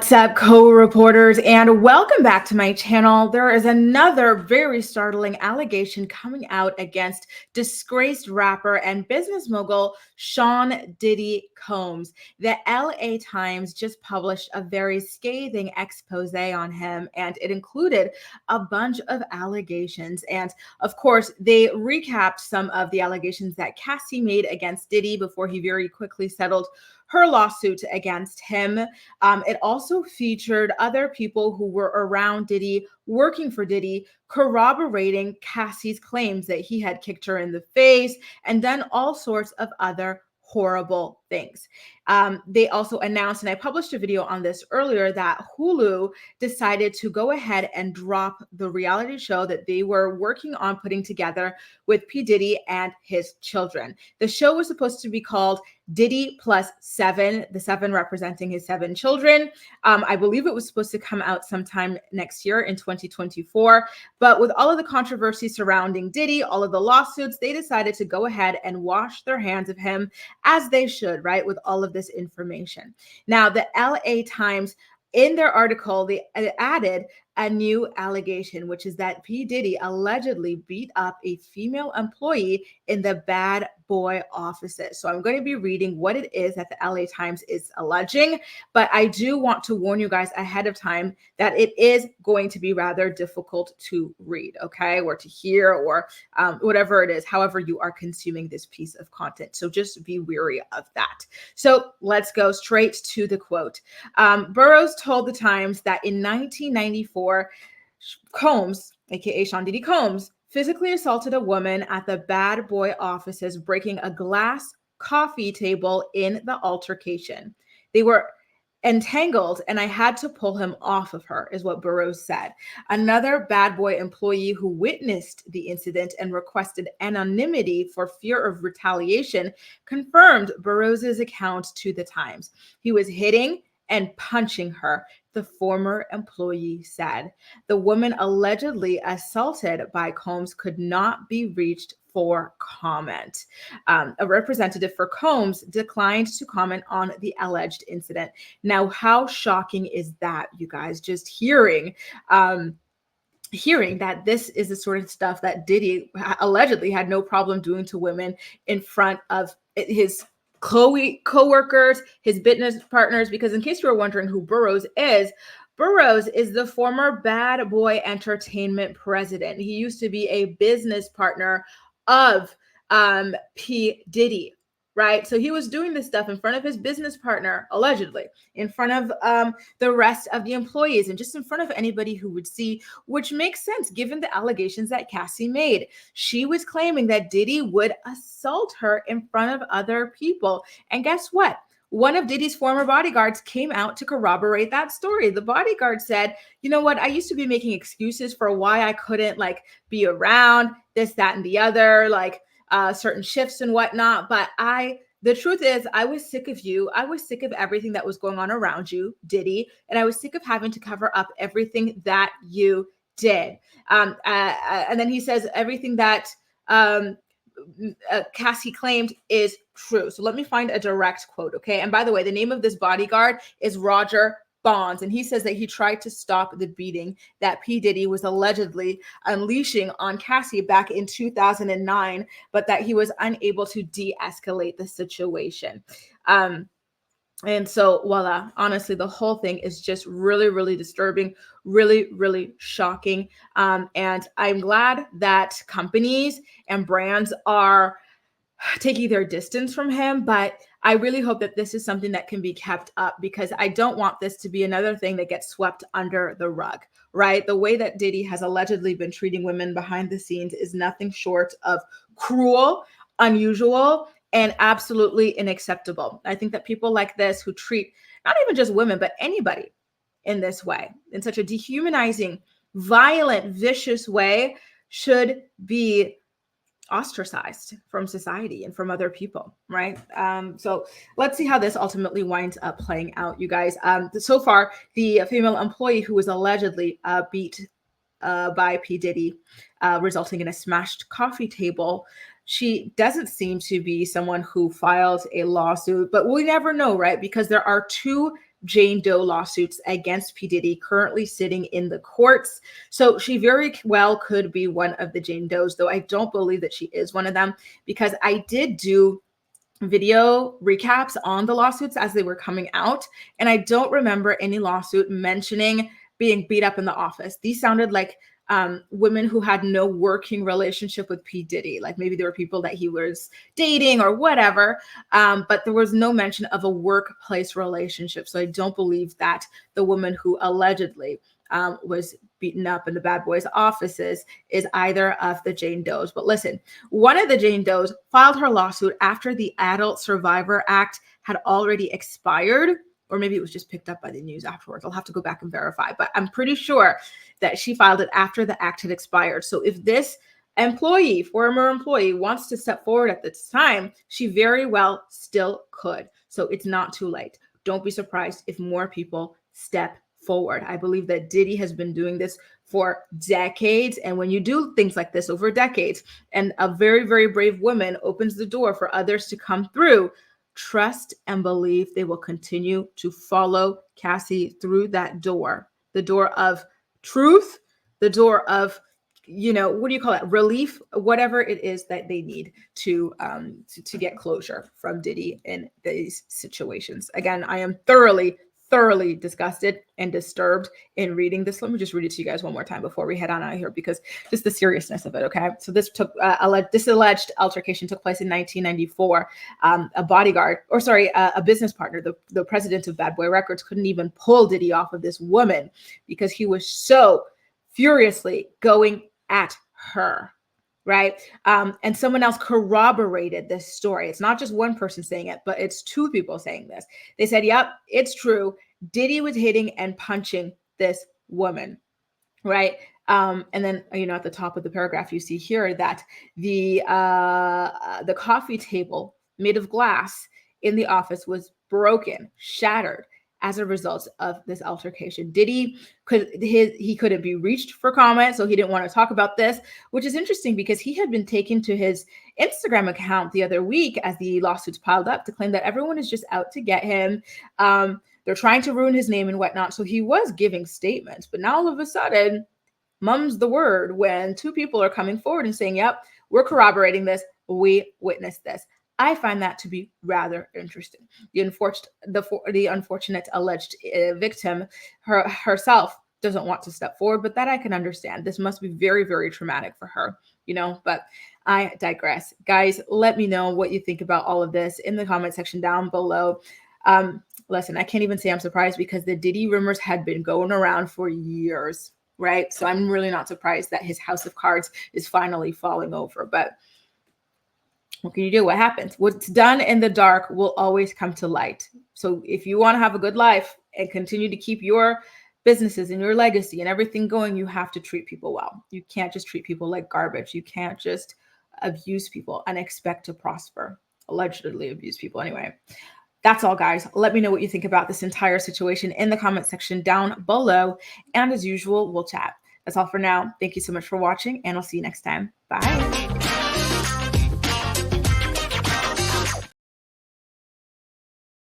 What's up, co-reporters, and welcome back to my channel. There is another very startling allegation coming out against disgraced rapper and business mogul Sean Diddy Combs. The LA Times just published a very scathing expose on him, and it included a bunch of allegations. And of course, they recapped some of the allegations that Cassie made against Diddy before he very quickly settled her lawsuit against him. It also featured other people who were around Diddy, working for Diddy, corroborating Cassie's claims that he had kicked her in the face and done all sorts of other horrible things. They also announced, and I published a video on this earlier, that Hulu decided to go ahead and drop the reality show that they were working on putting together with P. Diddy and his children. The show was supposed to be called Diddy Plus 7, the 7 representing his 7 children. I believe it was supposed to come out sometime next year in 2024. But with all of the controversy surrounding Diddy, all of the lawsuits, they decided to go ahead and wash their hands of him, as they should, right, with all of this information. Now, the LA Times, in their article, they added a new allegation, which is that P. Diddy allegedly beat up a female employee in the bad boy offices. So I'm going to be reading what it is that the LA Times is alleging, but I do want to warn you guys ahead of time that it is going to be rather difficult to read, okay, or to hear, or whatever it is, however you are consuming this piece of content. So just be wary of that. So let's go straight to the quote. Burroughs told the Times that in 1994, Combs, aka Sean Diddy Combs, physically assaulted a woman at the bad boy offices, breaking a glass coffee table in the altercation. They were entangled and I had to pull him off of her, is what Burroughs said. Another bad boy employee who witnessed the incident and requested anonymity for fear of retaliation confirmed Burroughs' account to the Times. He was hitting and punching her, the former employee said. The woman allegedly assaulted by Combs could not be reached for comment. A representative for Combs declined to comment on the alleged incident. Now, how shocking is that, you guys? Just hearing that this is the sort of stuff that Diddy allegedly had no problem doing to women in front of his co-workers, his business partners, because in case you were wondering who Burroughs is the former Bad Boy Entertainment president. He used to be a business partner of P. Diddy, right? So he was doing this stuff in front of his business partner, allegedly, in front of the rest of the employees and just in front of anybody who would see, which makes sense given the allegations that Cassie made. She was claiming that Diddy would assault her in front of other people. And guess what? One of Diddy's former bodyguards came out to corroborate that story. The bodyguard said, you know what? I used to be making excuses for why I couldn't be around this, that, and the other, certain shifts and whatnot. But the truth is, I was sick of you. I was sick of everything that was going on around you, Diddy. And I was sick of having to cover up everything that you did. And then he says everything that Cassie claimed is true. So let me find a direct quote, okay? And by the way, the name of this bodyguard is Roger Bonds, and he says that he tried to stop the beating that P. Diddy was allegedly unleashing on Cassie back in 2009, but that he was unable to de-escalate the situation. And so voila, honestly, the whole thing is just really, really disturbing, really, really shocking. And I'm glad that companies and brands are taking their distance from him, but I really hope that this is something that can be kept up, because I don't want this to be another thing that gets swept under the rug, right? The way that Diddy has allegedly been treating women behind the scenes is nothing short of cruel, unusual, and absolutely unacceptable. I think that people like this, who treat not even just women, but anybody in this way, in such a dehumanizing, violent, vicious way, should be ostracized from society and from other people, right? So let's see how this ultimately winds up playing out, you guys. So far, the female employee who was allegedly beat by P. Diddy, resulting in a smashed coffee table, she doesn't seem to be someone who filed a lawsuit, but we never know, right? Because there are two Jane Doe lawsuits against P. Diddy currently sitting in the courts. So she very well could be one of the Jane Does, though I don't believe that she is one of them, because I did do video recaps on the lawsuits as they were coming out, and I don't remember any lawsuit mentioning being beat up in the office. These sounded like women who had no working relationship with P. Diddy. Like maybe there were people that he was dating or whatever, but there was no mention of a workplace relationship. So I don't believe that the woman who allegedly was beaten up in the bad boys' offices is either of the Jane Does. But listen, one of the Jane Does filed her lawsuit after the Adult Survivor Act had already expired, or maybe it was just picked up by the news afterwards. I'll have to go back and verify, but I'm pretty sure that she filed it after the act had expired. So if this employee, former employee, wants to step forward at this time, she very well still could. So it's not too late. Don't be surprised if more people step forward. I believe that Diddy has been doing this for decades. And when you do things like this over decades, and a very, very brave woman opens the door for others to come through, trust and believe they will continue to follow Cassie through that door, the door of truth, the door of, what do you call it? Relief, whatever it is that they need to get closure from Diddy in these situations. Again, I am thoroughly disgusted and disturbed in reading this. Let me just read it to you guys one more time before we head on out of here, because just the seriousness of it. Okay. So this alleged altercation took place in 1994. A business partner, the president of Bad Boy Records, couldn't even pull Diddy off of this woman because he was so furiously going at her. Right. And someone else corroborated this story. It's not just one person saying it, but it's two people saying this. They said, yep, it's true. Diddy was hitting and punching this woman. Right. And then, at the top of the paragraph, you see here that the coffee table made of glass in the office was broken, shattered as a result of this altercation. Diddy couldn't be reached for comment, so he didn't want to talk about this, which is interesting because he had been taken to his Instagram account the other week as the lawsuits piled up to claim that everyone is just out to get him. They're trying to ruin his name and whatnot. So he was giving statements, but now all of a sudden, mum's the word when two people are coming forward and saying, yep, we're corroborating this. We witnessed this. I find that to be rather interesting. The unfortunate alleged victim herself doesn't want to step forward, but that I can understand. This must be very, very traumatic for her, but I digress. Guys, let me know what you think about all of this in the comment section down below. Listen, I can't even say I'm surprised because the Diddy rumors had been going around for years, right? So I'm really not surprised that his house of cards is finally falling over, but what can you do? What happens? What's done in the dark will always come to light. So if you want to have a good life and continue to keep your businesses and your legacy and everything going, you have to treat people well. You can't just treat people like garbage. You can't just abuse people and expect to prosper. Allegedly abuse people anyway. That's all, guys. Let me know what you think about this entire situation in the comment section down below. And as usual, we'll chat. That's all for now. Thank you so much for watching, and I'll see you next time. Bye.